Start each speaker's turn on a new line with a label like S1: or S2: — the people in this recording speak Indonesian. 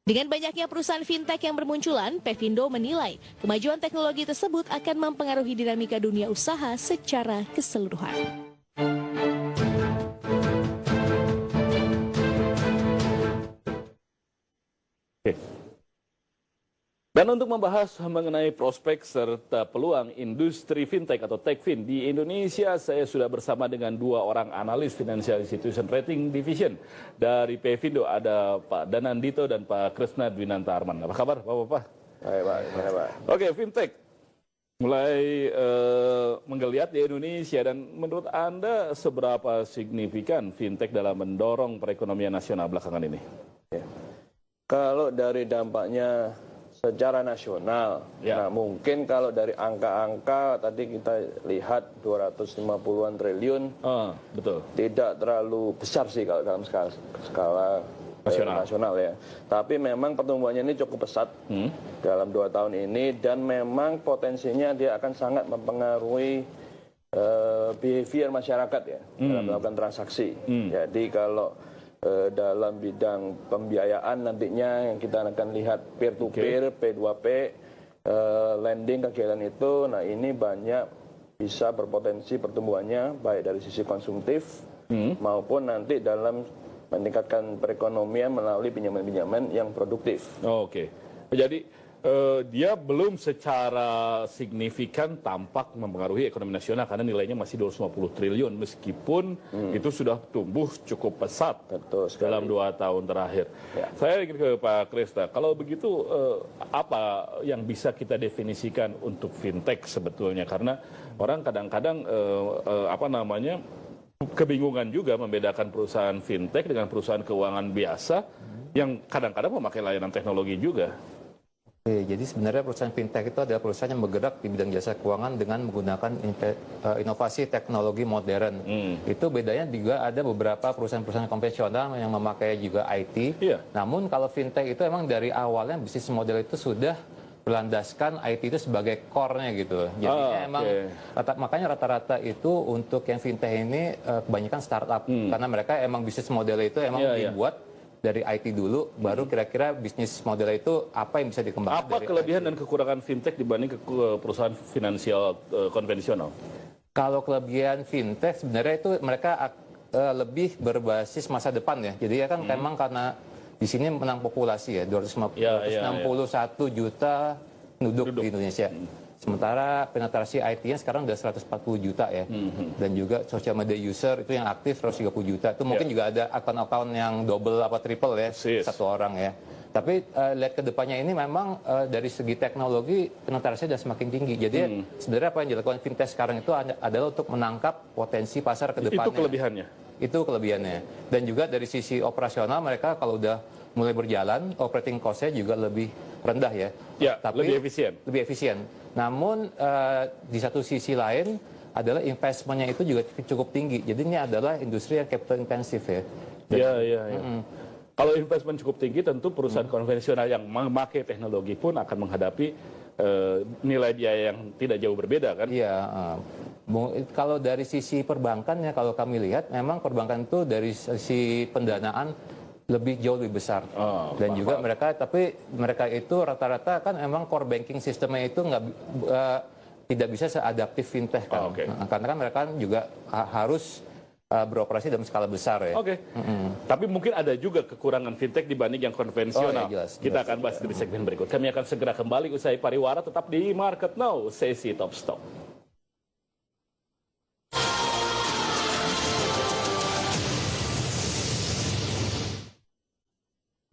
S1: Dengan banyaknya perusahaan fintech yang bermunculan, Pevindo menilai kemajuan teknologi tersebut akan mempengaruhi dinamika dunia usaha secara keseluruhan.
S2: Dan untuk membahas mengenai prospek serta peluang industri fintech atau techfin di Indonesia, saya sudah bersama dengan dua orang analis Financial Institution Rating Division dari Pevindo. Ada Pak Danandito dan Pak Kresna Dwinanta Arman. Apa kabar Bapak-Bapak?
S3: Baik.
S2: Oke, fintech mulai menggeliat di Indonesia, dan menurut Anda seberapa signifikan fintech dalam mendorong perekonomian nasional belakangan ini?
S3: Ya. Kalau dari dampaknya secara nasional,
S2: Ya.
S3: nah mungkin kalau dari angka-angka tadi kita lihat 250-an triliun,
S2: Betul.
S3: tidak terlalu besar sih kalau dalam skala nasional ya. Tapi memang pertumbuhannya ini cukup pesat dalam 2 tahun ini, dan memang potensinya dia akan sangat mempengaruhi behavior masyarakat ya dalam melakukan transaksi. Jadi kalau dalam bidang pembiayaan nantinya yang kita akan lihat peer-to-peer, P2P, lending kegiatan itu, nah ini banyak bisa berpotensi pertumbuhannya baik dari sisi konsumtif maupun nanti dalam meningkatkan perekonomian melalui pinjaman-pinjaman yang produktif.
S2: Oke. Jadi dia belum secara signifikan tampak mempengaruhi ekonomi nasional karena nilainya masih 250 triliun meskipun itu sudah tumbuh cukup pesat.
S3: Betul sekali.
S2: Dalam 2 tahun terakhir. Ya. Saya ingin ke Pak Kresna. Kalau begitu apa yang bisa kita definisikan untuk fintech sebetulnya? Karena orang kadang-kadang kebingungan juga membedakan perusahaan fintech dengan perusahaan keuangan biasa yang kadang-kadang memakai layanan teknologi juga.
S4: Jadi sebenarnya perusahaan fintech itu adalah perusahaan yang bergerak di bidang jasa keuangan dengan menggunakan inovasi teknologi modern. Itu bedanya juga ada beberapa perusahaan-perusahaan konvensional yang memakai juga IT.
S2: Iya.
S4: Namun kalau fintech itu emang dari awalnya bisnis model itu sudah berlandaskan IT itu sebagai core-nya gitu. Jadi makanya rata-rata itu untuk yang fintech ini kebanyakan startup karena mereka emang bisnis model itu emang dibuat dari IT dulu, baru kira-kira bisnis model itu apa yang bisa dikembangkan.
S2: Apa kelebihan dan kekurangan fintech dibanding perusahaan finansial konvensional?
S4: Kalau kelebihan fintech sebenarnya itu mereka lebih berbasis masa depan ya. Jadi ya kan memang karena di sini menang populasi ya, 261 juta penduduk di Indonesia. Sementara penetrasi IT-nya sekarang udah 140 juta ya. Dan juga social media user itu yang aktif 130 juta. Itu mungkin juga ada akun-akun yang double apa triple ya, satu orang ya. Tapi lihat ke depannya ini memang dari segi teknologi penetrasinya sudah semakin tinggi. Jadi sebenarnya apa yang dilakukan fintech sekarang itu adalah untuk menangkap potensi pasar ke depannya.
S2: Itu kelebihannya? Itu
S4: kelebihannya. Dan juga dari sisi operasional mereka kalau udah mulai berjalan, operating cost-nya juga lebih rendah ya.
S2: Tapi lebih efisien.
S4: Namun di satu sisi lain adalah investmentnya itu juga cukup tinggi. Jadi ini adalah industri yang capital intensif ya.
S2: Kalau investment cukup tinggi, tentu perusahaan konvensional yang memakai teknologi pun akan menghadapi nilai dia yang tidak jauh berbeda kan?
S4: Iya. Kalau dari sisi perbankan ya, kalau kami lihat memang perbankan itu dari sisi pendanaan jauh lebih besar. Dan juga mereka itu rata-rata kan emang core banking sistemnya itu tidak bisa seadaptif fintech kan. Karena kan mereka juga harus beroperasi dalam skala besar ya.
S2: Tapi mungkin ada juga kekurangan fintech dibanding yang konvensional.
S4: Jelas.
S2: Kita akan bahas di segmen berikut. Kami akan segera kembali usai pariwara, tetap di Market Now, sesi Top Stock.